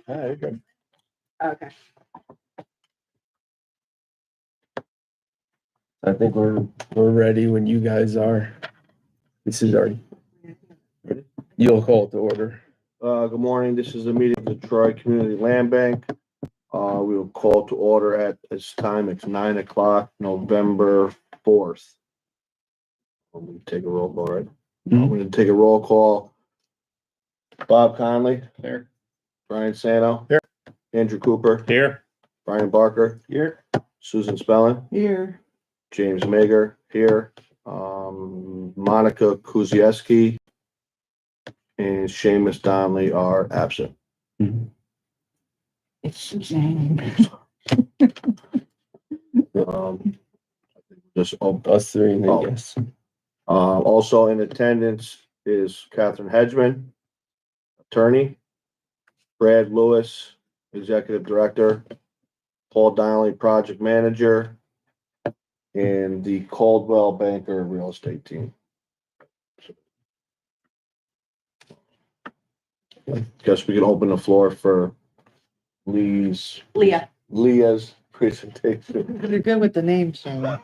You're good. Okay. I think we're ready when you guys are. This is already. You'll call it to order. Good morning. This is a meeting of the Troy Community Land Bank. We will call to order at this time. It's 9:00, November 4th. I'm gonna take a roll call, right? I'm gonna take a roll call. Bob Conley. Here. Brian Sano. Here. Andrew Cooper. Here. Brian Barker. Here. Susan Spellin. Here. James Mager here. Monica Kuzieski and Seamus Donnelly are absent. It's Suzanne. Just Us three, and then Oh. yes. Also in attendance is Catherine Hedgeman, attorney, Brad Lewis, executive director, Paul Donnelly, project manager, and the Caldwell Banker real estate team. Guess we can open the floor for Leah's presentation. You're good with the names, so.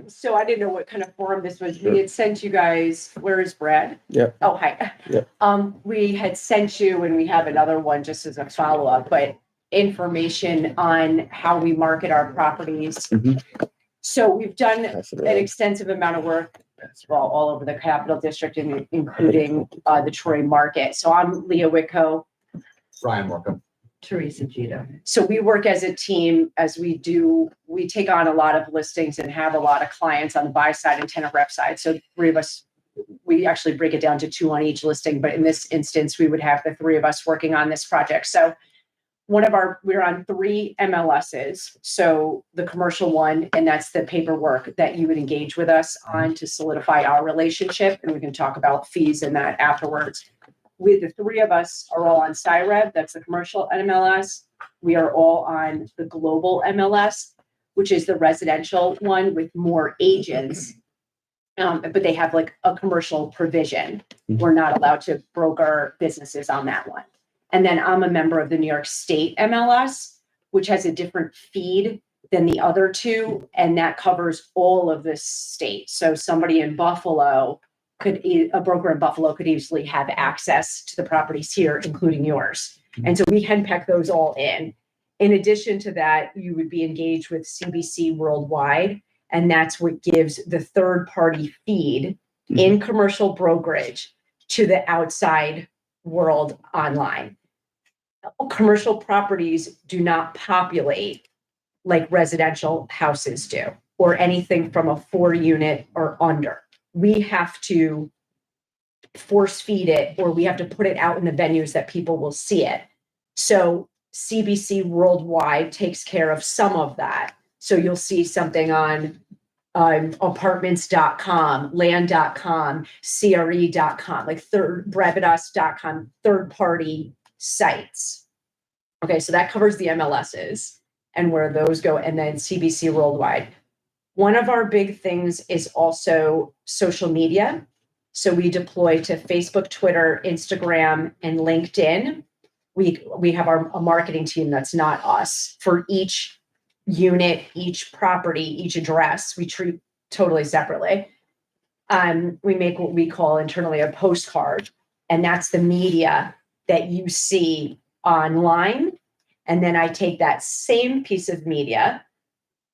So I didn't know what kind of forum this was. We had sent you guys, where is Brad? Yep. Oh, hi. Yep. We had sent you, and we have another one just as a follow-up, but information on how we market our properties. Mhm. So we've done Pass it an around. extensive amount of work, well, all over the Capital District, including the Troy market. So I'm Leah Whitco. Ryan Markham. Teresa Gita. So we work as a team as we take on a lot of listings and have a lot of clients on the buy side and tenant rep side. So three of us, we actually break it down to 2 on each listing, but in this instance, we would have the 3 of us working on this project. So we're on 3 MLSs. So the commercial one, and that's the paperwork that you would engage with us on to solidify our relationship. And we can talk about fees and that afterwards. The 3 of us are all on CIREV, that's the commercial MLS. We are all on the global MLS, which is the residential one with more agents. But they have like a commercial provision. We're not allowed to broker businesses on that one. And then I'm a member of the New York State MLS, which has a different feed than the other 2, and that covers all of the state. So somebody in Buffalo a broker in Buffalo could easily have access to the properties here, including yours. And so we henpeck those all in. In addition to that, you would be engaged with CBC Worldwide, and that's what gives the third-party feed in commercial brokerage to the outside world online. Commercial properties do not populate like residential houses do, or anything from a 4-unit or under. We have to force feed it, or we have to put it out in the venues that people will see it. So CBC Worldwide takes care of some of that. So you'll see something on apartments.com, land.com, CRE.com, like brevitas.com, third-party sites. Okay, so that covers the MLSs and where those go, and then CBC Worldwide. One of our big things is also social media. So we deploy to Facebook, Twitter, Instagram, and LinkedIn. We have a marketing team that's not us. For each unit, each property, each address, we treat totally separately. We make what we call internally a postcard, and that's the media that you see online. And then I take that same piece of media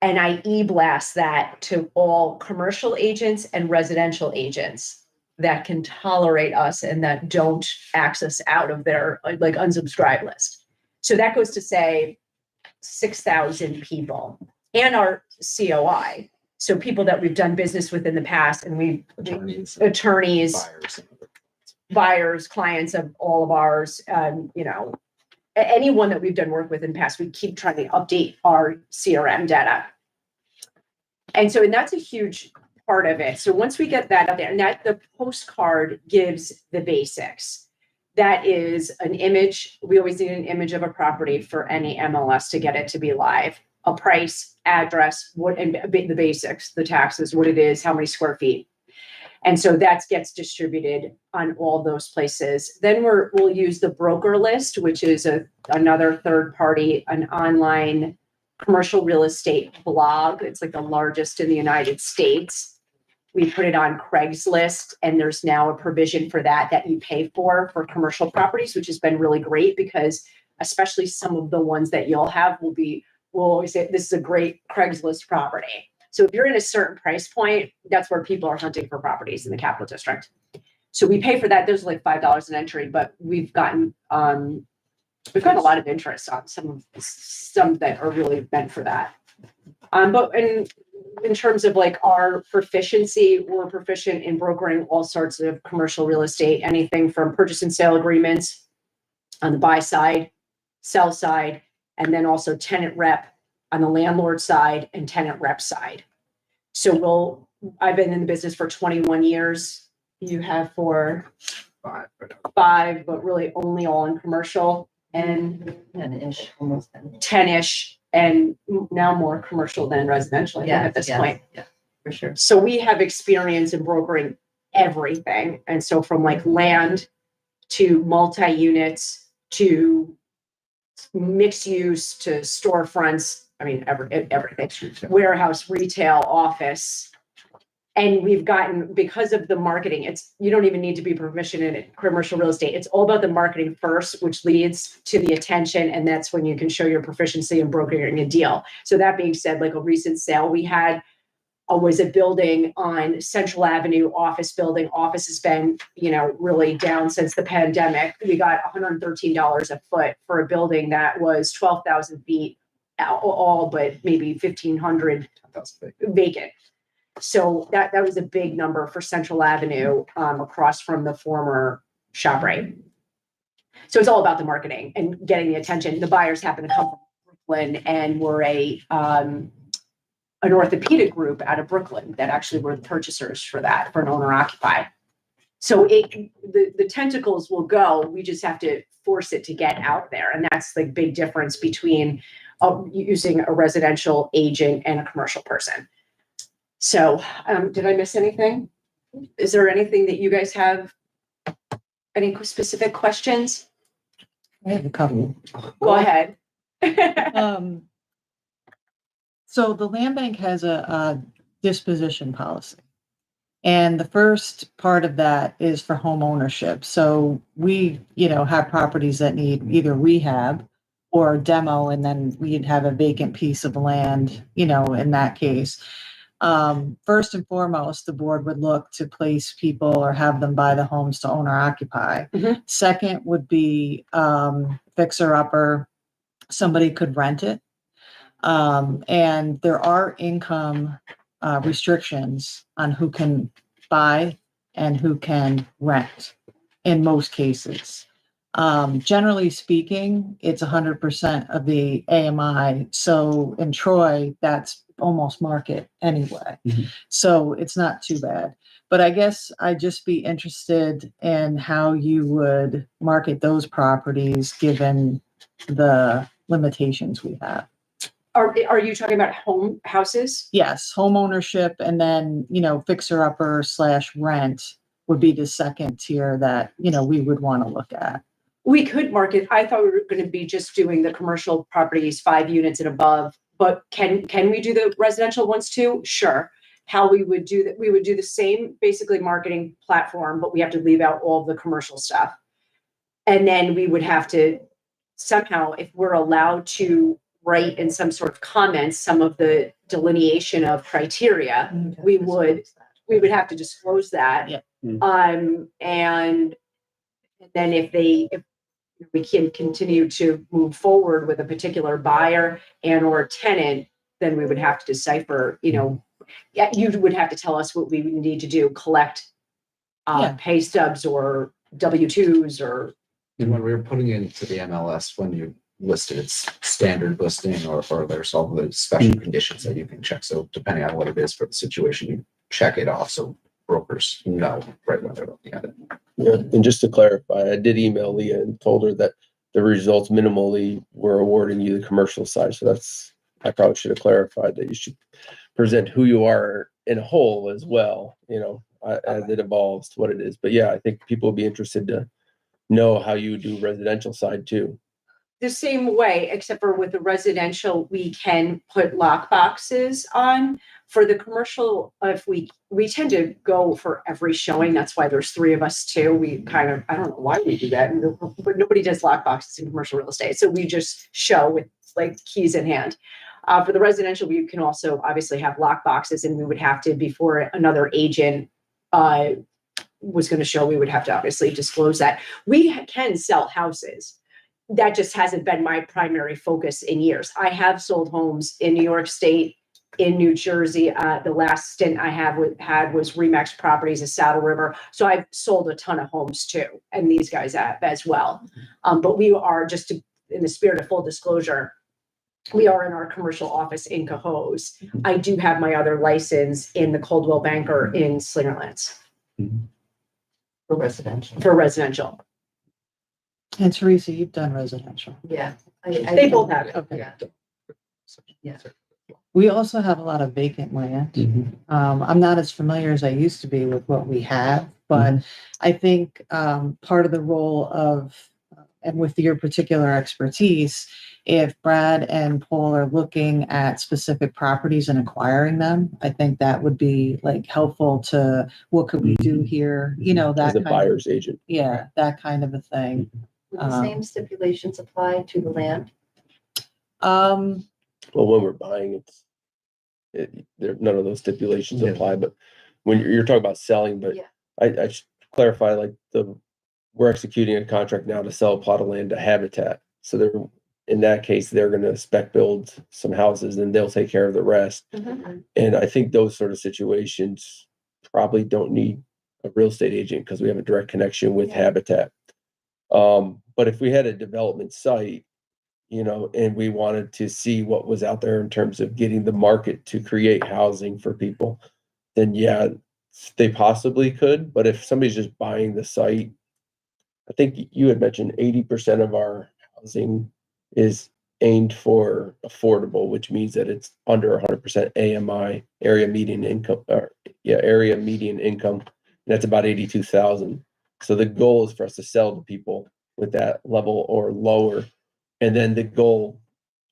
and I e-blast that to all commercial agents and residential agents that can tolerate us and that don't access out of their like unsubscribe list. So that goes to say 6,000 people and our COI. So people that we've done business with in the past, and attorneys, buyers, clients of all of ours, anyone that we've done work with in the past, we keep trying to update our CRM data. And that's a huge part of it. So once we get that up there, and that the postcard gives the basics. That is an image. We always need an image of a property for any MLS to get it to be live. A price, address, and the basics, the taxes, what it is, how many square feet. And so that gets distributed on all those places. Then we'll use the broker list, which is another third party, an online commercial real estate blog. It's like the largest in the United States. We put it on Craigslist, and there's now a provision for that you pay for commercial properties, which has been really great because especially some of the ones that you'll have we'll always say this is a great Craigslist property. So if you're in a certain price point, that's where people are hunting for properties in the Capital District. So we pay for that. There's like $5 an entry, but we've gotten a lot of interest on some that are really meant for that. But in terms of like our proficiency, we're proficient in brokering all sorts of commercial real estate, anything from purchase and sale agreements on the buy side, sell side, and then also tenant rep on the landlord side and tenant rep side. So I've been in the business for 21 years. You have for 5, but really only all in commercial and 10-ish, almost 10-ish, and now more commercial than residential at this point. Yeah, for sure. So we have experience in brokering everything. And so from like land to multi-units to mixed use to storefronts, I mean, everything, warehouse, retail, office. And we've gotten, because of the marketing, you don't even need to be proficient in commercial real estate. It's all about the marketing first, which leads to the attention. And that's when you can show your proficiency in brokering a deal. So that being said, like a recent sale we had was a building on Central Avenue, office building. Office has been, really down since the pandemic. We got $113 a foot for a building that was 12,000 feet, all but maybe 1,500 vacant. So that was a big number for Central Avenue, across from the former ShopRite. So it's all about the marketing and getting the attention. The buyers happen to come from Brooklyn, and we're an orthopedic group out of Brooklyn that actually were the purchasers for an owner occupied. So the tentacles will go. We just have to force it to get out there, and that's the big difference between using a residential agent and a commercial person. So, did I miss anything? Is there anything that you guys have? Any specific questions? I have a couple. Go ahead. So the land bank has a disposition policy. And the first part of that is for home ownership. So we, have properties that need either rehab or demo, and then we'd have a vacant piece of land, in that case. First and foremost, the board would look to place people or have them buy the homes to owner occupy. Mhm. Second would be fixer upper. Somebody could rent it. And there are income restrictions on who can buy and who can rent in most cases. Generally speaking, it's 100% of the AMI. So in Troy, that's almost market anyway. Mm-hmm. So it's not too bad. But I guess I'd just be interested in how you would market those properties given the limitations we have. Are you talking about houses? Yes, home ownership, and then, fixer upper / rent would be the second tier that, we would want to look at. We could market. I thought we were going to be just doing the commercial properties, 5 units and above, but can we do the residential ones too? Sure. How we would do that, we would do the same basically marketing platform, but we have to leave out all of the commercial stuff. And then we would have to somehow, if we're allowed to write in some sort of comments, some of the delineation of criteria, we would have to disclose that. Yeah. And then if we can continue to move forward with a particular buyer and or tenant, then we would have to decipher, you would have to tell us what we would need to do, collect pay stubs or W-2s or. And when we were putting into the MLS, when you listed its standard listing or there's all the special conditions that you can check. So depending on what it is for the situation, you check it off so brokers know right when they're looking at it. Yeah, and just to clarify, I did email Leah and told her that the results minimally were awarding you the commercial side. So I probably should have clarified that you should present who you are in a whole as well, as it evolves to what it is. But yeah, I think people will be interested to know how you do residential side too. The same way, except for with the residential, we can put lock boxes on. For the commercial, if we tend to go for every showing, that's why there's 3 of us too. We kind of, I don't know why we do that, but nobody does lock boxes in commercial real estate. So we just show with like keys in hand. For the residential, we can also obviously have lock boxes, and we would have to, before another agent was going to show, we would have to obviously disclose that. We can sell houses. That just hasn't been my primary focus in years. I have sold homes in New York State, in New Jersey. The last stint I had was Remax Properties of Saddle River. So I've sold a ton of homes too, and these guys have as well. But we are, in the spirit of full disclosure, we are in our commercial office in Cohoes. I do have my other license in the Coldwell Banker in Slingerlands For residential. for residential. And Teresa, you've done residential. Yeah. They both have it. Okay. Yeah. Yeah. We also have a lot of vacant land. I'm not as familiar as I used to be with what we have, but I think part of the role of, and with your particular expertise, if Brad and Paul are looking at specific properties and acquiring them, I think that would be like helpful to what could we do here, that As a kind of, buyer's agent. yeah, that kind of a thing. Would the same stipulations apply to the land? Um, Well, when we're buying, none of those stipulations apply, but when you're talking about selling, but Yeah. I should clarify, like we're executing a contract now to sell a plot of land to Habitat. So in that case, they're gonna spec build some houses and they'll take care of the rest. And I think those sort of situations probably don't need a real estate agent because we have a direct connection with Yeah. Habitat. But if we had a development site, and we wanted to see what was out there in terms of getting the market to create housing for people, then yeah, they possibly could. But if somebody's just buying the site, I think you had mentioned 80% of our housing is aimed for affordable, which means that it's under 100% AMI, area median income, area median income. And that's about 82,000. So the goal is for us to sell to people with that level or lower. And then the goal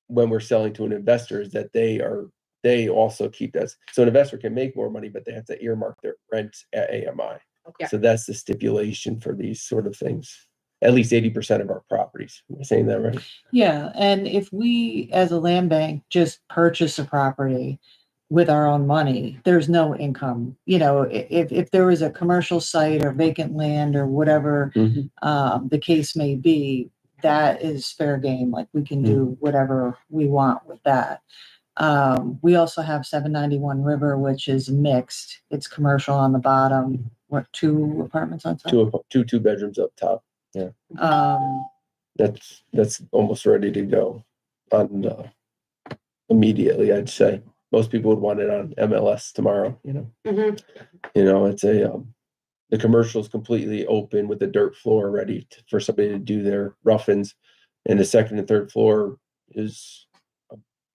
when we're selling to an investor is that they also keep that. So an investor can make more money, but they have to earmark their rent at AMI. Okay. So that's the stipulation for these sort of things. At least 80% of our properties. Am I saying that right? yeah, and if we, as a land bank, just purchase a property with our own money, there's no income. If there was a commercial site or vacant land or whatever the case may be, that is fair game. Like we can do whatever we want with that. We also have 791 River, which is mixed. It's commercial on the bottom. 2 apartments on top? Two bedrooms up top. Um, That's almost ready to go on immediately, I'd say. Most people would want it on MLS tomorrow, it's the commercial is completely open with a dirt floor ready for somebody to do their rough-ins. And the second and third floor is,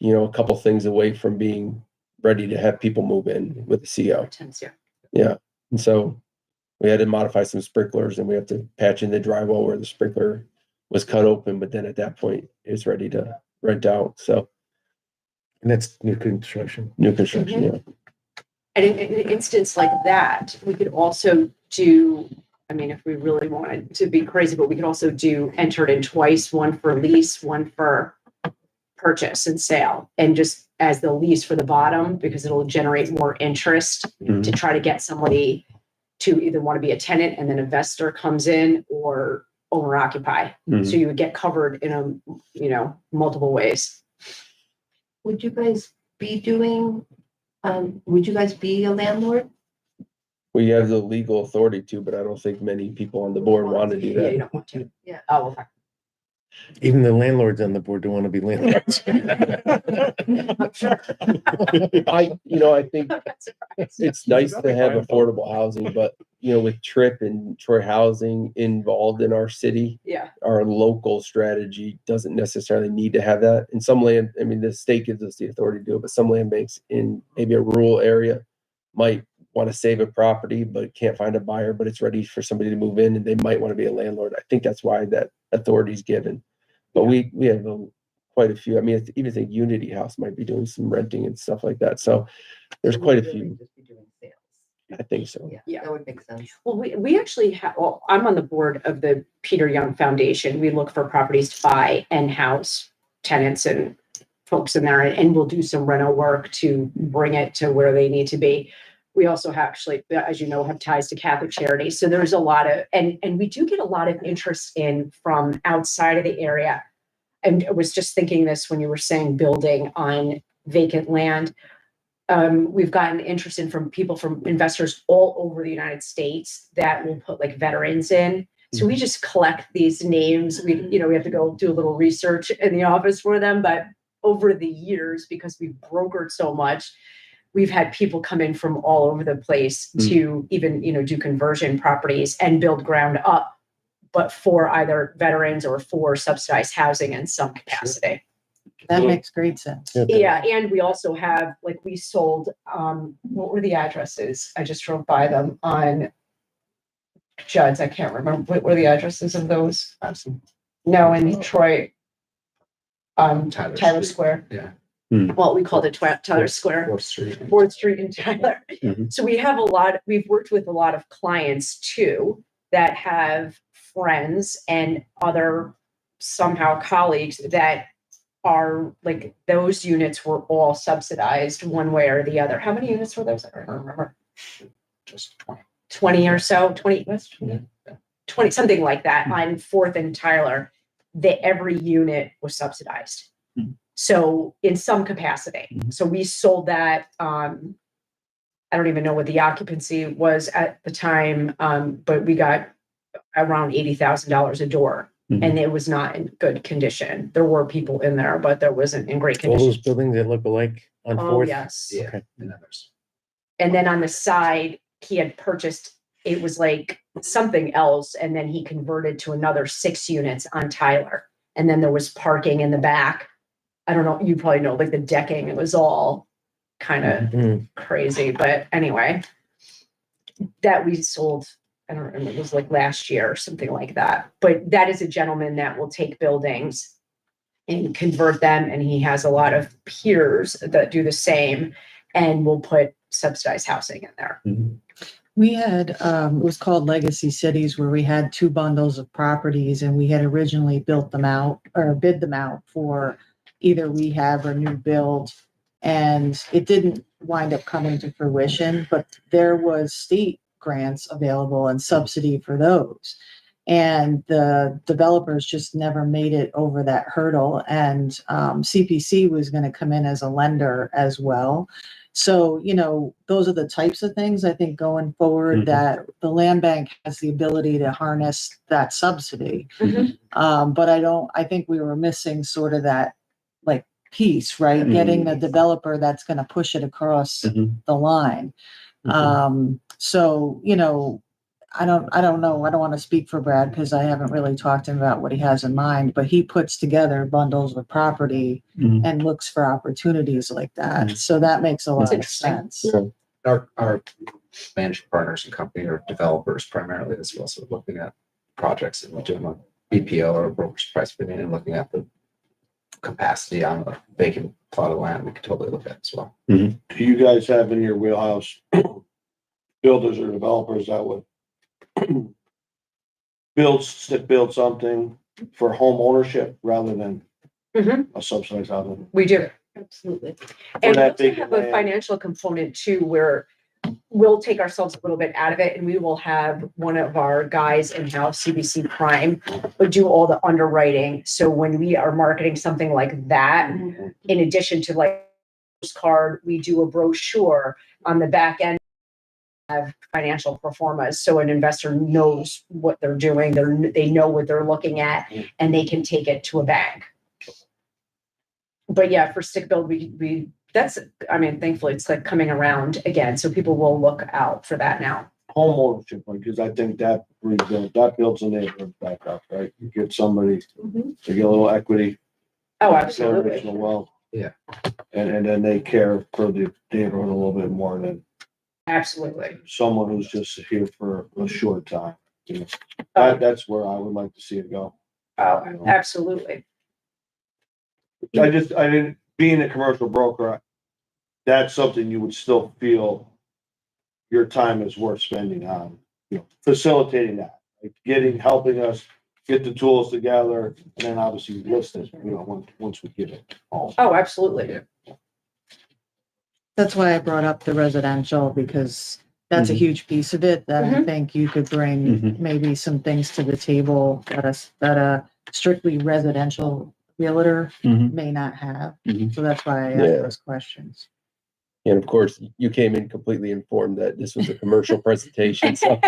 a couple things away from being ready to have people move in with the CO. Yeah. And so we had to modify some sprinklers and we have to patch in the drywall where the sprinkler was cut open, but then at that point it's ready to rent out. So. And that's new construction. New construction, yeah. And in an instance like that, we could also do, if we really wanted to be crazy, but we could also do enter it in twice, one for lease, one for purchase and sale, and just as the lease for the bottom, because it'll generate more interest to try to get somebody to either want to be a tenant and then investor comes in, or owner occupy. So you would get covered in multiple ways. Would you guys be doing, would you guys be a landlord? We have the legal authority to, but I don't think many people on the board want to do Yeah, you that. don't want to. Yeah. Oh, okay. Even the landlords on the board don't want to be landlords. I'm sure. I think it's nice to have affordable housing, but with TRIP and Troy Housing involved in our city, Yeah. our local strategy doesn't necessarily need to have that. In some land, the state gives us the authority to do it, but some land banks in maybe a rural area might want to save a property, but can't find a buyer, but it's ready for somebody to move in and they might want to be a landlord. I think that's why that authority is given. But we have quite a few. I mean, I even think Unity House might be doing some renting and stuff like that. So there's quite a few. Just be doing sales. I think so. Yeah. That would make sense. Well, we actually have, well, I'm on the board of the Peter Young Foundation. We look for properties to buy and house tenants and folks in there, and we'll do some rental work to bring it to where they need to be. We also have actually, as you know, have ties to Catholic Charities. So there's a lot of, and we do get a lot of interest in from outside of the area. And I was just thinking this when you were saying building on vacant land. We've gotten interest in from people, from investors all over the United States that will put like veterans in. So we just collect these names. We have to go do a little research in the office for them. But over the years, because we've brokered so much, we've had people come in from all over the place to even, do conversion properties and build ground up, but for either veterans or for subsidized housing in some capacity. That makes great sense. Yeah, and we also have, like, we sold, what were the addresses? I just drove by them on Judd's. I can't remember. What were the addresses of those? No, in Detroit. Tyler Street. Square. Yeah. Well, we called it Tyler Square. 4th Street. 4th Street in Tyler. Mhm. So we've worked with a lot of clients too, that have friends and other somehow colleagues that are like, those units were all subsidized one way or the other. How many units were those? I don't remember. Just 20. 20 or so, 20, Yeah. 20, something like that on 4th and Tyler, that every unit was subsidized. Mhm. So in some capacity. Mhm. So we sold that, I don't even know what the occupancy was at the time, but we got around $80,000 a door. Mhm. And it was not in good condition. There were people in there, but there wasn't in great All condition. those buildings that look alike on Oh, Fourth. yes. Yeah. Okay. And then there's And then on the side, he had purchased, it was like something else, and then he converted to another 6 units on Tyler. And then there was parking in the back. I don't know, you probably know, like the decking, it was all kind of Mhm. crazy, but anyway. That we sold, I don't remember, it was like last year or something like that. But that is a gentleman that will take buildings and convert them, and he has a lot of peers that do the same, and will put subsidized housing in there. We had, it was called Legacy Cities, where we had 2 bundles of properties, and we had originally built them out or bid them out for either rehab or new build. And it didn't wind up coming to fruition, but there was state grants available and subsidy for those. And the developers just never made it over that hurdle. And CPC was going to come in as a lender as well. So, those are the types of things I think going forward Mhm. that the land bank has the ability to harness that subsidy. Mhm. But I think we were missing sort of that like piece, right? Getting the developer that's going to push it across Mhm. the line. So, I don't know. I don't want to speak for Brad because I haven't really talked to him about what he has in mind, but he puts together bundles of property Mhm. and looks for opportunities like that. So that makes a lot of interesting. sense. Yeah. our managed partners and company are developers primarily as well. So looking at projects and doing a BPO or a broker's price bidding and looking at the capacity on a vacant plot of land, we could totally look at as well. Do you guys have in your wheelhouse builders or developers that would build something for home ownership rather than Mhm. a subsidized housing? We do. Absolutely. And we that also big have a land. financial component too, where we'll take ourselves a little bit out of it, and we will have one of our guys in-house, CBC Prime, would do all the underwriting. So when we are marketing something like that, in addition to like postcard, we do a brochure on the back end of financial performance. So an investor knows what they're doing. They know what they're looking at, and they can take it to a bank. But yeah, for stick build, thankfully it's like coming around again. So people will look out for that now. Home ownership, because I think that builds a neighborhood back up, right? You get somebody to get a little equity, Oh, absolutely. generational wealth. Yeah. And then they care for the neighborhood a little bit more than Absolutely. someone who's just here for a short time. You know, Oh, that's where I would like to see it go. oh, absolutely. I didn't, being a commercial broker, that's something you would still feel your time is worth spending on, you know, facilitating that, like helping us get the tools together, and then obviously list it, you know, once we get it all. Oh, absolutely. That's why I brought up the residential, because that's a Mhm. huge piece of it that I Mhm. think you could bring Mhm. maybe some things to the table that a strictly residential realtor Mhm. may not have. Mhm. So that's why I Yeah. asked those questions. And of course, you came in completely informed that this was a commercial presentation, so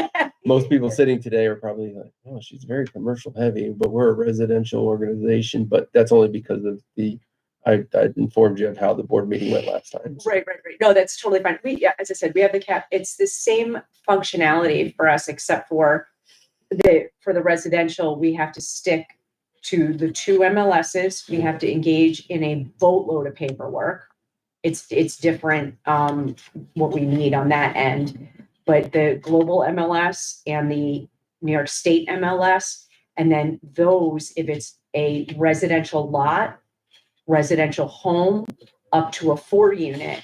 most people sitting today are probably like, oh, she's very commercial heavy, but we're a residential organization, but that's only because of I informed you of how the board meeting went last time. Right. No, that's totally fine. Yeah, as I said, we have the cap, it's the same functionality for us, except for for the residential, we have to stick to the 2 MLSs. We have to engage in a boatload of paperwork. It's different, what we need on that end. But the global MLS and the New York State MLS, and then those, if it's a residential lot, residential home, up to a 4-unit,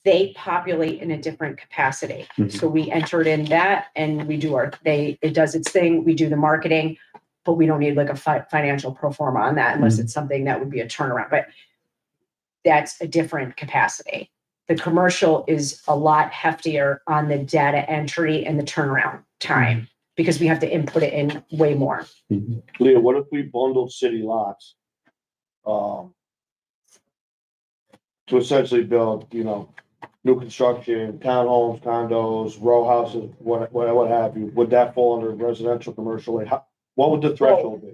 they populate in a different capacity. Mhm. So we entered in that and we do it does its thing. We do the marketing, but we don't need like a financial pro forma on that unless it's something that would be a turnaround, but that's a different capacity. The commercial is a lot heftier on the data entry and the turnaround time because we have to input it in way more. Mhm. Leah, what if we bundled city lots? To essentially build, you know, new construction, townhomes, condos, row houses, what have you, would that fall under residential, commercial? Like, what would the threshold be?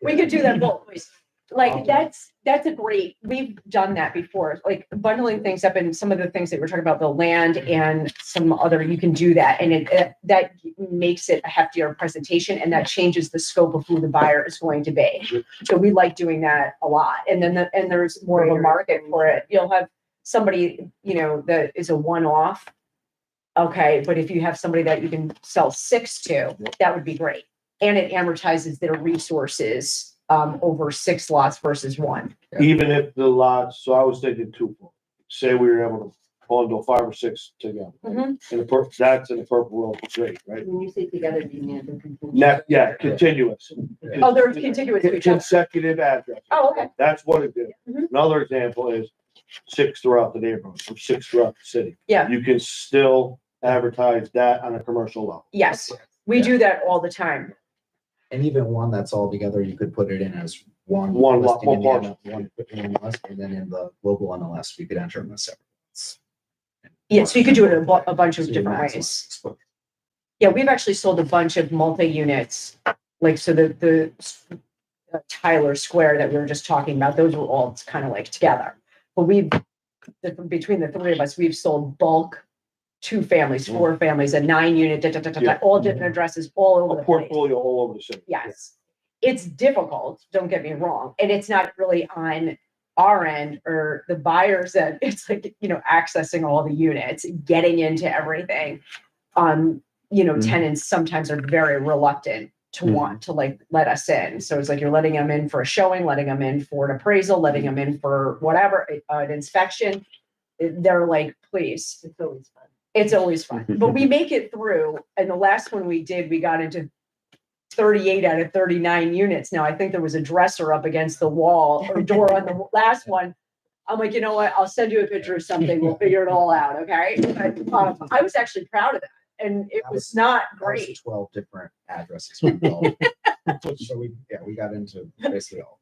We could do that both ways. Like, that's a great, we've done that before, like bundling things up and some of the things that we're talking about, the land and some other, you can do that. And that makes it a heftier presentation and that changes the scope of who the buyer is going to be. So we like doing that a lot. And then, and there's more of a market for it. You'll have somebody, you know, that is a one-off. Okay, but if you have somebody that you can sell 6 to, that would be great. And it amortizes their resources over 6 lots versus 1. Even if the lots, so I was thinking 2, say we were able to bundle 5 or 6 together. Mhm. That's in the purple world, great, right? When you say together, do you mean the Continuous. Oh, they're contiguous to each other. Consecutive addresses. Oh, okay. That's what it did. Mhm. Another example is 6 throughout the neighborhood or 6 throughout the city. Yeah. You can still advertise that on a commercial level. Yes, we do that all the time. And even one that's all together, you could put it in as one. One lot, listing in one the parcel. one in MLS, and then in the global MLS, we could enter them as separate. Yeah, so you could do it a bunch of So you different maximize ways. exposure. Yeah, we've actually sold a bunch of multi-units, like, so the Tyler Square that we were just talking about, those were all kind of like together. But between the 3 of us, we've sold bulk 2 families, 4 families, a 9-unit, Yeah. all different addresses all over A the place. portfolio all over the city. Yes. It's difficult, don't get me wrong. And it's not really on our end or the buyers that it's like, you know, accessing all the units, getting into everything. You know, Mhm. tenants sometimes are very reluctant to Mhm. want to like let us in. So it's like you're letting them in for a showing, letting them in for an appraisal, letting them in for whatever, an inspection. They're like, please. It's always fun. It's always fun, but we make it through. And the last one we did, we got into 38 out of 39 units. Now, I think there was a dresser up against the wall or door on the last one. I'm like, you know what? I'll send you a picture of something. We'll figure it all out. Okay. But, I was actually proud of that. And it was not That was great. 12 different addresses. we built. So we got into basically all.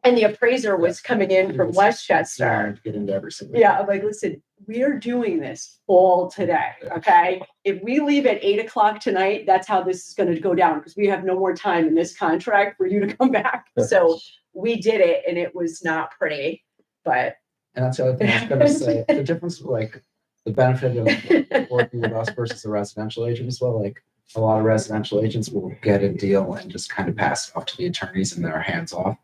And the appraiser was coming in from Westchester. Trying to get into every single. Yeah, I'm like, listen, we're doing this all today, okay? If we leave at 8:00 tonight, that's how this is gonna go down, because we have no more time in this contract for you to come back. So we did it and it was not pretty, but And that's the other thing I was gonna say, the difference, like, the benefit of working with us versus a residential agent as well, like, a lot of residential agents will get a deal and just kind of pass it off to the attorneys and they're hands off.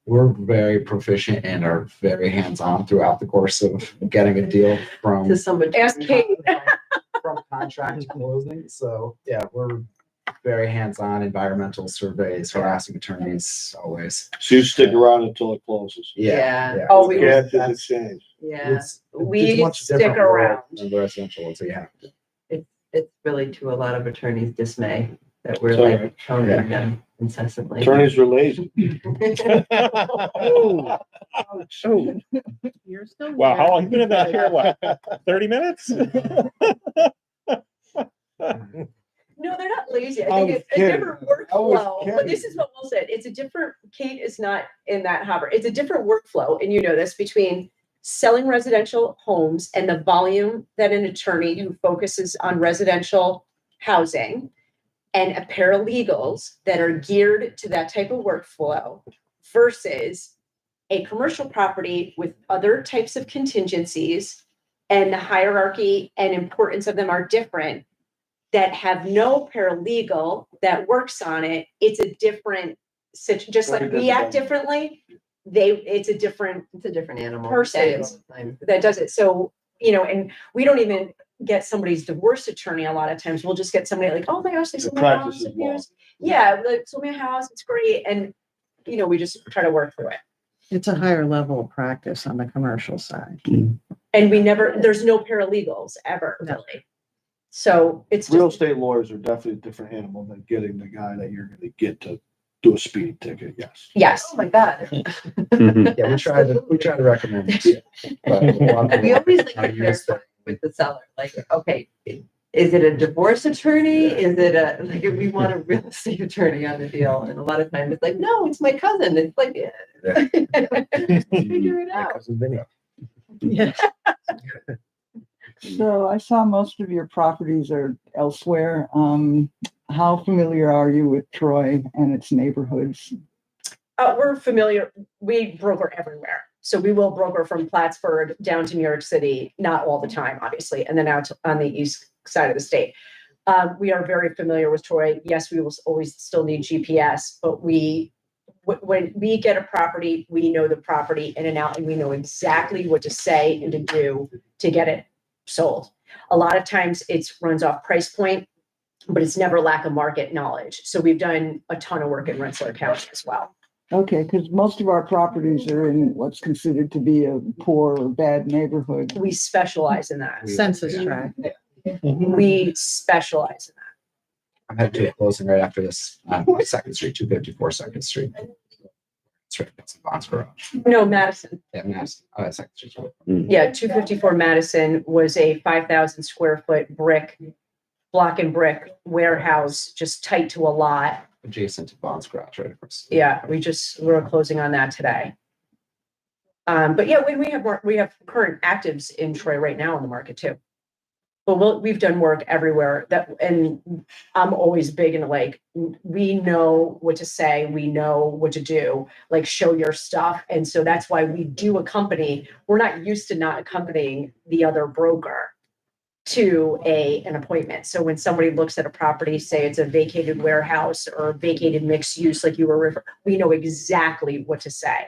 We're very proficient and are very hands-on throughout the course of getting a deal To somebody. Ask Kate. from contract to closing. So yeah, we're very hands-on, environmental surveys, harassing attorneys always. So you stick around until it closes. Yeah. Oh, we- Cash is exchange. Yeah, It's We much stick different world around. than the residential, so you have to. it's really to a lot of attorneys' dismay that we're It's all like right. hounding them incessantly. Attorneys are lazy. Oh, You're still. Wow, how there. long you been in that chair? What, 30 minutes? No, they're not lazy. I I think was it's a kidding. different I was workflow. But this kidding. is what Will said. It's a different, Kate is not in that hopper. It's a different workflow. And you know this, between selling residential homes and the volume that an attorney who focuses on residential housing and a paralegals that are geared to that type of workflow versus a commercial property with other types of contingencies, and the hierarchy and importance of them are different, that have no paralegal that works on it. It's a different just like we act differently, it's a different It's a different animal. Person. Say it all the time. that does it. So, you know, and we don't even get somebody's divorce attorney a lot of times. We'll just get somebody like, oh my gosh, they The sold my practice house. is law. Yeah, like sold my house, it's great. And, you know, we just try to work through it. It's a higher level of practice on the commercial side. And there's no paralegals ever, really. So it's Real just, estate lawyers are definitely a different animal than getting the guy that you're gonna get to do a speeding ticket, yes. yes. Oh my God. Yeah, we try to recommend it. But a lot of We people always like are to used clarify with the seller, like, okay, is it a divorce attorney? Is it like, if we want a real estate attorney on the deal? And a lot of times it's like, no, it's my cousin. It's like, yeah. Figure it out. Cousin Vinny. Yeah. So I saw most of your properties are elsewhere. How familiar are you with Troy and its neighborhoods? We're familiar, we broker everywhere. So we will broker from Plattsburgh down to New York City, not all the time, obviously, and then out on the east side of the state. We are very familiar with Troy. Yes, we will always still need GPS, but when we get a property, we know the property in and out, and we know exactly what to say and to do to get it sold. A lot of times it runs off price point, but it's never lack of market knowledge. So we've done a ton of work in Rensselaer County as well. Okay, because most of our properties are in what's considered to be a poor or bad neighborhood. We specialize in that. Census tract. We specialize in that. I'm headed to a closing right after this on Second Street, 254 Second Street. It's right next to Bonds Garage. No, Madison. Yeah, Madison. Second Street. Yeah, 254 Madison was a 5,000 square foot block and brick warehouse, just tight to a lot. Adjacent to Bonds Garage, right across. Yeah, we're closing on that today. But yeah, we have current actives in Troy right now on the market too. But we've done work everywhere and I'm always big into like, we know what to say, we know what to do, like show your stuff. And so that's why we do accompany. We're not used to not accompanying the other broker to an appointment. So when somebody looks at a property, say it's a vacated warehouse or vacated mixed use, like you were we know exactly what to say,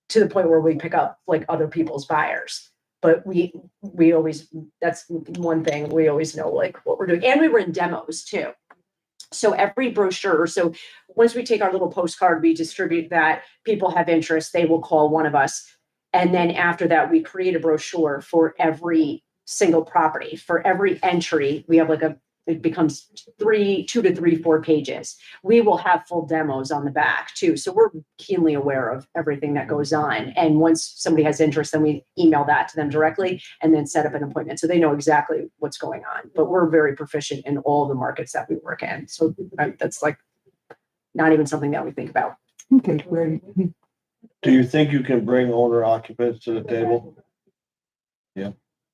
to the point where we pick up like other people's buyers. But we always, that's one thing, we always know like what we're doing. And we were in demos too. So every brochure, so once we take our little postcard, we distribute that, people have interest, they will call one of us. And then after that, we create a brochure for every single property. For every entry, we have it becomes 2 to 3, 4 pages. We will have full demos on the back too. So we're keenly aware of everything that goes on. And once somebody has interest, then we email that to them directly and then set up an appointment. So they know exactly what's going on. But we're very proficient in all the markets that we work in. So that's like not even something that we think about. Okay, great. Do you think you can bring owner occupants to the table?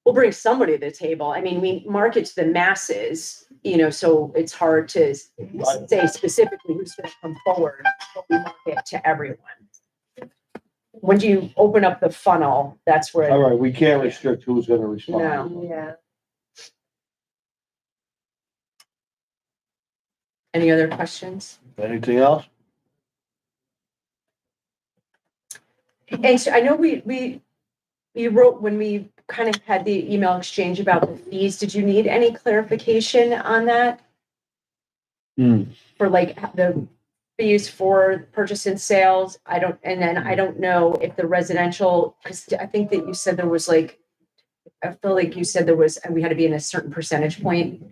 We'll bring somebody to the table. I mean, we market to the masses, so it's hard to say specifically who's going to come forward, but we market to everyone. When you open up the funnel, that's where. All right, we can't restrict who's gonna respond. No. Yeah. Any other questions? Anything else? And so I know you wrote when we kind of had the email exchange about the fees. Did you need any clarification on that? Hmm. For like the fees for purchase and sales? I don't know if the residential, because I think that you said there was like, I feel like you said there was, we had to be in a certain percentage point.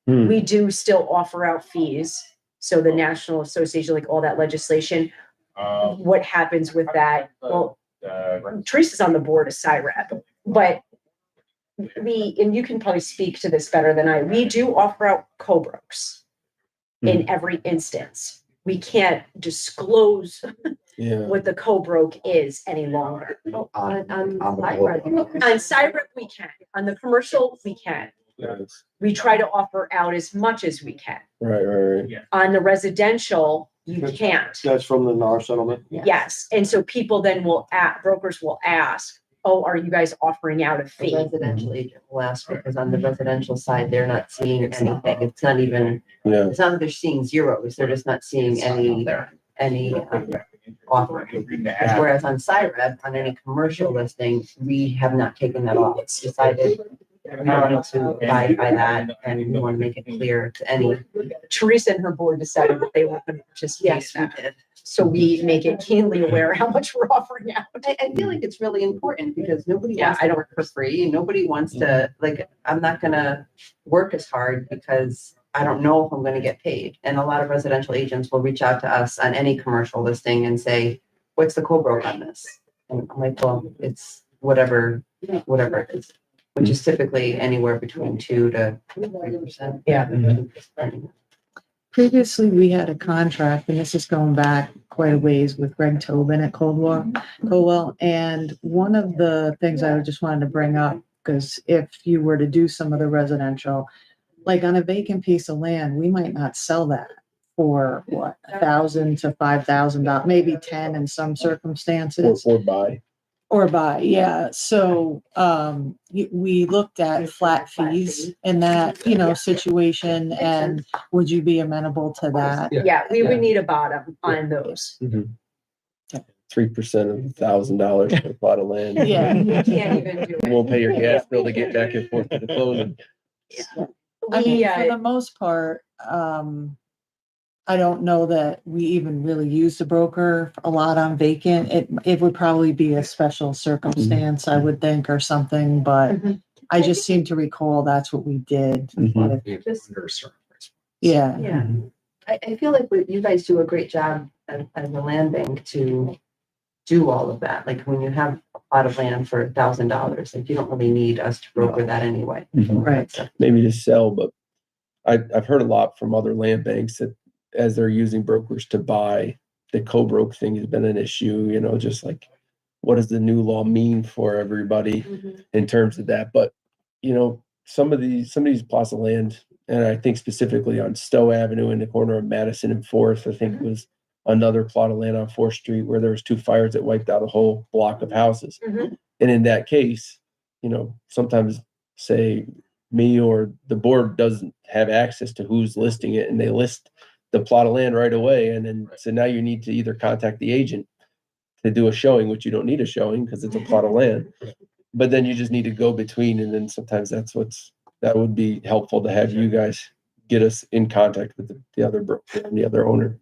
Hmm. We do still offer out fees. So the National Association, like all that legislation, what happens with that? Well, Teresa's on the board of CIREP, but and you can probably speak to this better than I, we do offer out co-broks in every instance. We can't disclose Yeah. what the co-broke is any longer. On Cyber. On CIREP, we can. On the commercial, we can. Yes. We try to offer out as much as we can. Right. On the residential, you can't. That's from the NAR settlement. Yes, and so people then brokers will ask, oh, are you guys offering out a The fee? residential agent will ask, because on the residential side, they're not seeing anything. It's not even, Yeah. it's not that they're seeing zeros, they're just not seeing any offer. Whereas on CIREP, on any commercial listing, we have not taken that off. It's decided we want to abide by that, and we want to make it clear to any. Teresa and her board decided that they weren't going to participate Yes, in we that. did. So we make it keenly aware how much we're offering out. I feel like it's really important because nobody Yeah, wants to work for free, and nobody wants to, like, I'm not gonna work as hard because I don't know if I'm gonna get paid. And a lot of residential agents will reach out to us on any commercial listing and say, what's the co-broke on this? And I'm like, well, it's whatever it is, which is typically anywhere between 2 to 3%. Yeah. Previously, we had a contract, and this is going back quite a ways with Greg Tobin at Coldwell. And one of the things I just wanted to bring up, because if you were to do some of the residential, like on a vacant piece of land, we might not sell that for what, $1,000 to $5,000, maybe 10 in some circumstances. Or buy. Or buy, yeah. So, we looked at flat fees in that, situation, and would you be amenable to that? Yeah, we would need a bottom on those. 3% of $1,000 for a plot of land. Yeah. We can't even do You won't pay your gas bill to get back and forth to the closing. I mean, for it. the most part, I don't know that we even really use a broker a lot on vacant. It would probably be a special circumstance, I would think, or something, but Mhm. I just seem to recall that's what we did. Mhm. Just- Under a certain price. Yeah. Yeah, I feel like you guys do a great job as a land bank to do all of that. Like when you have a plot of land for $1,000, like you don't really need us to broker that anyway. Right. So, Maybe to sell, but I've heard a lot from other land banks that as they're using brokers to buy, the co-broke thing has been an issue, just like, what does the new law mean for everybody in terms of that? But, some of these plots of land, and I think specifically on Stowe Avenue in the corner of Madison and Fourth, I think was another plot of land on 4th Street where there was 2 fires that wiped out a whole block of houses. Mhm. And in that case, sometimes say me or the board doesn't have access to who's listing it, and they list the plot of land right away. And then, so now you need to either contact the agent to do a showing, which you don't need a showing because it's a plot of land. But then you just need to go between, and then sometimes that would be helpful to have you guys get us in contact with the other broker and the other owner.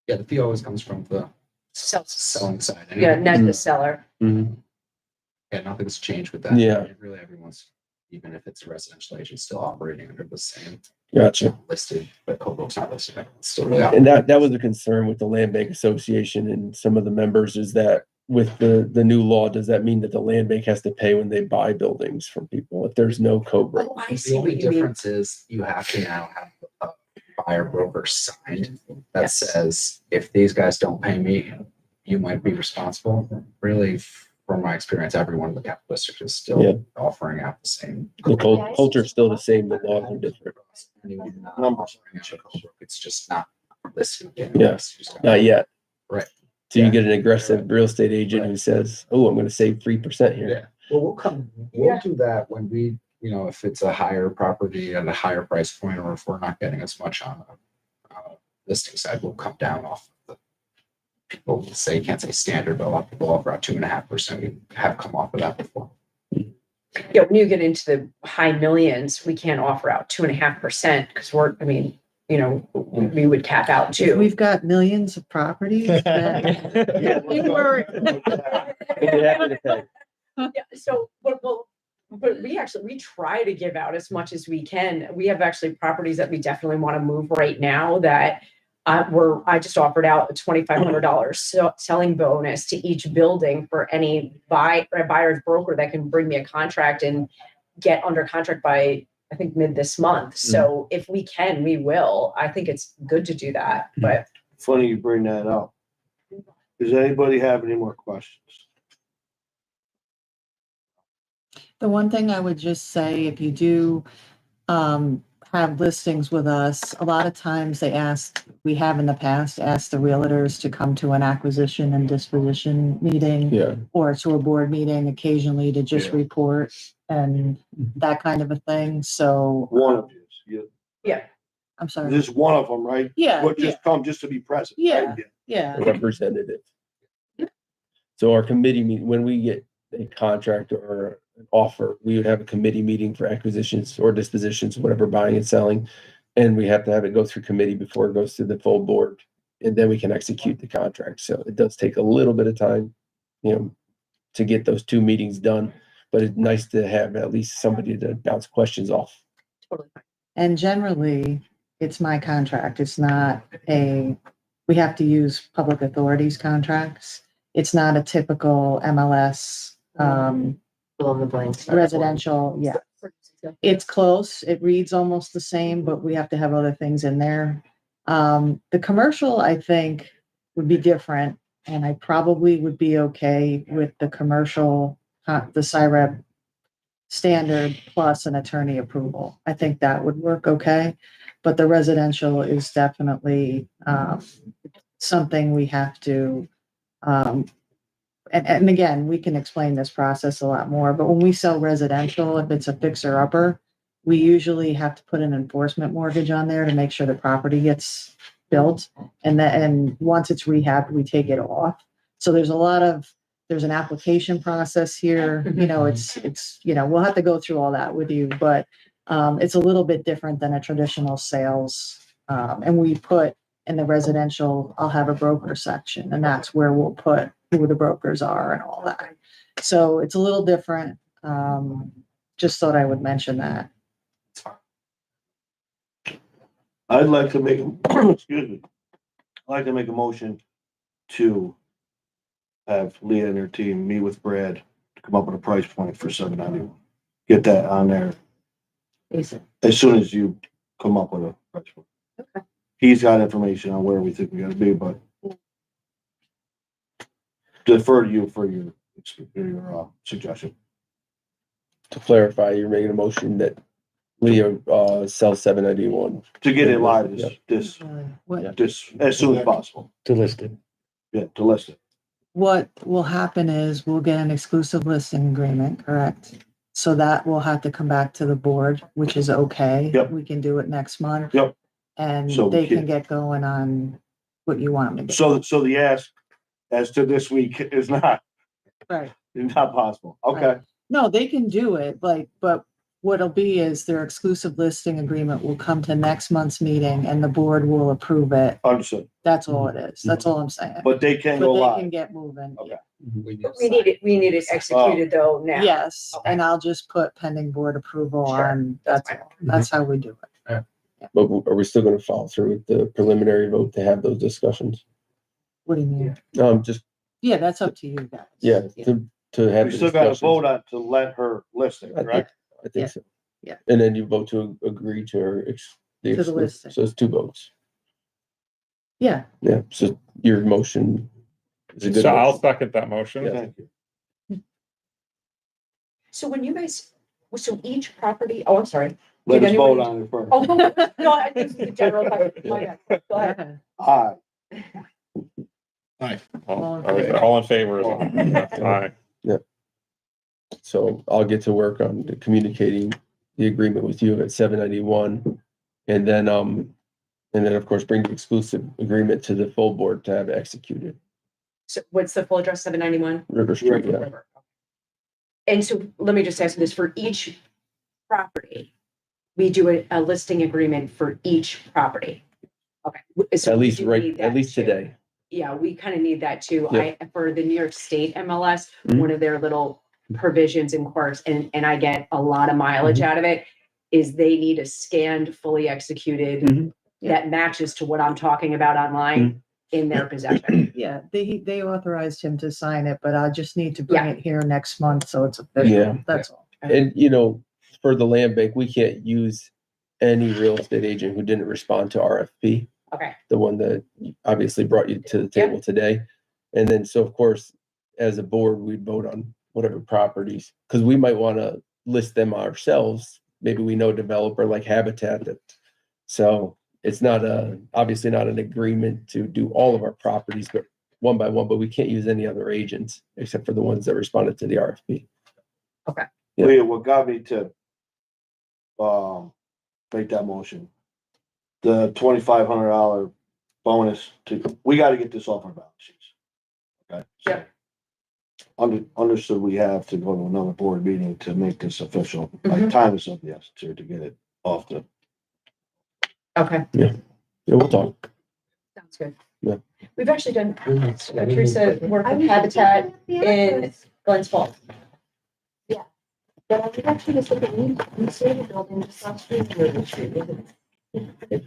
Yeah, the fee always comes from the Sell- selling side. Yeah, anyway. not the seller. Yeah, nothing's changed with that. Yeah. Really, everyone's, even if it's a residential agent, still operating under the same Gotcha. listed, but co-broke's not listed. Everyone's still really And that was a concern with the Land Bank Association and some of the members, is that with the new law, does that mean that the land bank has to pay when they buy buildings from people if there's no co-broke? Oh, I The see only what you mean. difference is you have to now have a buyer broker signed that Yes. says, if these guys don't pay me, you might be responsible. Really, from my experience, every one of the capital districts is Yeah. still offering out the same. The culture's still the same, the laws are different. Anyone not Numbers. offering out a co-broke, it's just not listed. yet. Yeah. It's just- Not yet. Right. So you Yeah. get an aggressive real estate agent who says, oh, I'm gonna save 3% here. Yeah, well, we'll do that when we, if it's a higher property at a higher price point, or if we're not getting as much on a listing side, we'll come down off of the people say, you can't say standard, but a lot of people offer out 2.5%. We have come off of that before. Yeah, when you get into the high millions, we can't offer out 2.5% because we would cap out If too. we've got millions of properties that. We were- Yeah, so, but we try to give out as much as we can. We have actually properties that we definitely want to move right now that I just offered out a $2,500 selling bonus to each building for any buyer's broker that can bring me a contract and get under contract by, I think, mid this month. So if we can, we will. I think it's good to do that, but Funny you bring that up. Does anybody have any more questions? The one thing I would just say, if you do have listings with us, a lot of times we have in the past asked the realtors to come to an acquisition and disposition meeting Yeah, or to a board meeting occasionally to just report and that kind of a thing. So, One of you. yeah. I'm sorry. This is one of them, right? Yeah, Would just come just to be present. right? Yeah. representative. So our committee meeting, when we get a contract or an offer, we would have a committee meeting for acquisitions or dispositions, whatever, buying and selling. And we have to have it go through committee before it goes to the full board, and then we can execute the contract. So it does take a little bit of time, to get those 2 meetings done, but it's nice to have at least somebody to bounce questions off. Totally fine. And generally, it's my contract. It's not we have to use public authorities contracts. It's not a typical MLS, Fill in the blanks. residential. Yeah. It's close. It reads almost the same, but we have to have other things in there. The commercial, I think, would be different, and I probably would be okay with the commercial, the CIREP standard plus an attorney approval. I think that would work okay. But the residential is definitely something we have to, and again, we can explain this process a lot more, but when we sell residential, if it's a fixer upper, we usually have to put an enforcement mortgage on there to make sure the property gets built. And once it's rehabbed, we take it off. So there's an application process here, we'll have to go through all that with you, but it's a little bit different than a traditional sales. And we put in the residential, I'll have a broker section, and that's where we'll put who the brokers are and all that. So it's a little different. Just thought I would mention that. I'd like to make, excuse me, I'd like to make a motion to have Leah and her team meet with Brad to come up with a price point for 791. Get that on there as soon as you come up with a price point. Okay. He's got information on where we think we gotta be, but defer to you for your suggestion. To clarify, you're making a motion that Leo sells 791. To get it live this What as soon as possible. To list it. Yeah, to list it. What will happen is we'll get an exclusive listing agreement, correct? So that will have to come back to the board, which is okay. Yep. We can do it next month. Yep. And So we they can can- get going on what you want them to So the ask as to this week is not do. Right. possible. Okay. No, they can do it, but what'll be is their exclusive listing agreement will come to next month's meeting and the board will approve it. Understood. That's all it is. That's all I'm saying. But they can go But they can live. get moving. Okay. We need it executed though now. Yes, Okay. and I'll just put pending board approval Sure, on, that's that's fine. all. That's how we do it. But are we still gonna follow through with the preliminary vote to have those discussions? What do you mean? Just, Yeah, that's up to you guys. yeah, to have. We the still gotta discussions. vote on to let her list it, I think, correct? I think so. Yeah. And then you vote to agree to her. To the listing. So it's 2 votes. Yeah, Yeah, so your motion is a good. So I'll motion. second that motion. Yeah. Thank you. So when you guys, so each property, I'm sorry. Let Did us vote anyone- on it first. Oh, no, I think the general question. My bad. Go ahead. Aye. All in favor? Aye. So I'll get to work on communicating the agreement with you at 791. And then of course, bring the exclusive agreement to the full board to have it executed. So what's the full address, 791? River Street, yeah. River. And so let me just ask you this, for each property, we do a listing agreement for each property. Okay. So At we least do right, need at that least too. today. Yeah, we kind of need that too. Yeah. For the New York State MLS, Mhm. one of their little provisions and quirks, and I get a lot of mileage Mm-hmm. out of it, is they need a scanned, fully executed Mhm. that matches to what I'm talking about online Mm-hmm. in their possession. Yeah, they authorized him to sign it, but I just need to bring Yeah. it here next month, so it's official. Yeah. That's all. And, for the land bank, we can't use any real estate agent who didn't respond to RFP, Okay, the one that obviously brought you to the table today. And then, so of course, as a board, we'd vote on whatever properties, because we might want to list them ourselves. Maybe we know a developer like Habitat that, so it's not obviously not an agreement to do all of our properties, but one by one, but we can't use any other agents except for the ones that responded to the RFP. Yeah. Leah, what got me to, make that motion? The $2,500 bonus we gotta get this off our balance sheets. Okay? Yep. Understood we have to go to another board meeting to make this official. Mhm. Time is of the essence here to get it off the. okay, Yeah, we'll talk. sounds good. Yeah. We've actually done, Teresa, work with Habitat in Glens Falls. But I would actually just look at, we see the building just off street, River Street, isn't it?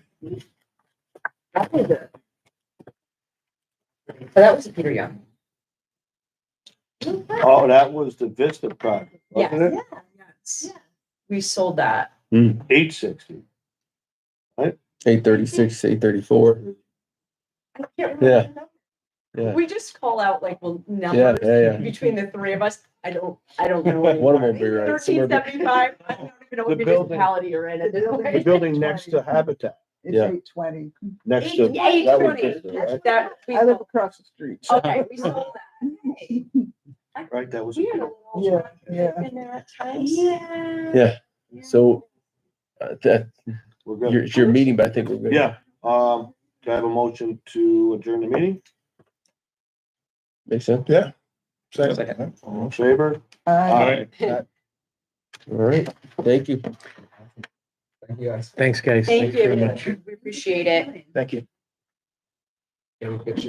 That was a. But that was Peter Young. Oh, that was the Vista project, wasn't it? Yes. We sold that. 860. 836, 834. I can't remember Yeah. the number. Yeah. We just call out like Yeah, numbers yeah. between the three of us. I don't know. One of them will be right. 1375. I don't even know what The building- municipality you're in at this The point. building next to Habitat, It's Yeah. 820. next to. Eight that was twenty. Vista, right? That we I live sold. across the street. Okay, we sold that. Right, that was. We had a little Yeah, traffic yeah. in there at times. Yeah. So that We're good. it's your meeting, but I think we're good. Yeah, do I have a motion to adjourn the meeting? Makes sense. Yeah. All in favor? Aye. Aye. All right. Thank you. Thank you guys. Thanks, guys. Thank very you. much. We appreciate it. Thank you. Yeah, we'll get you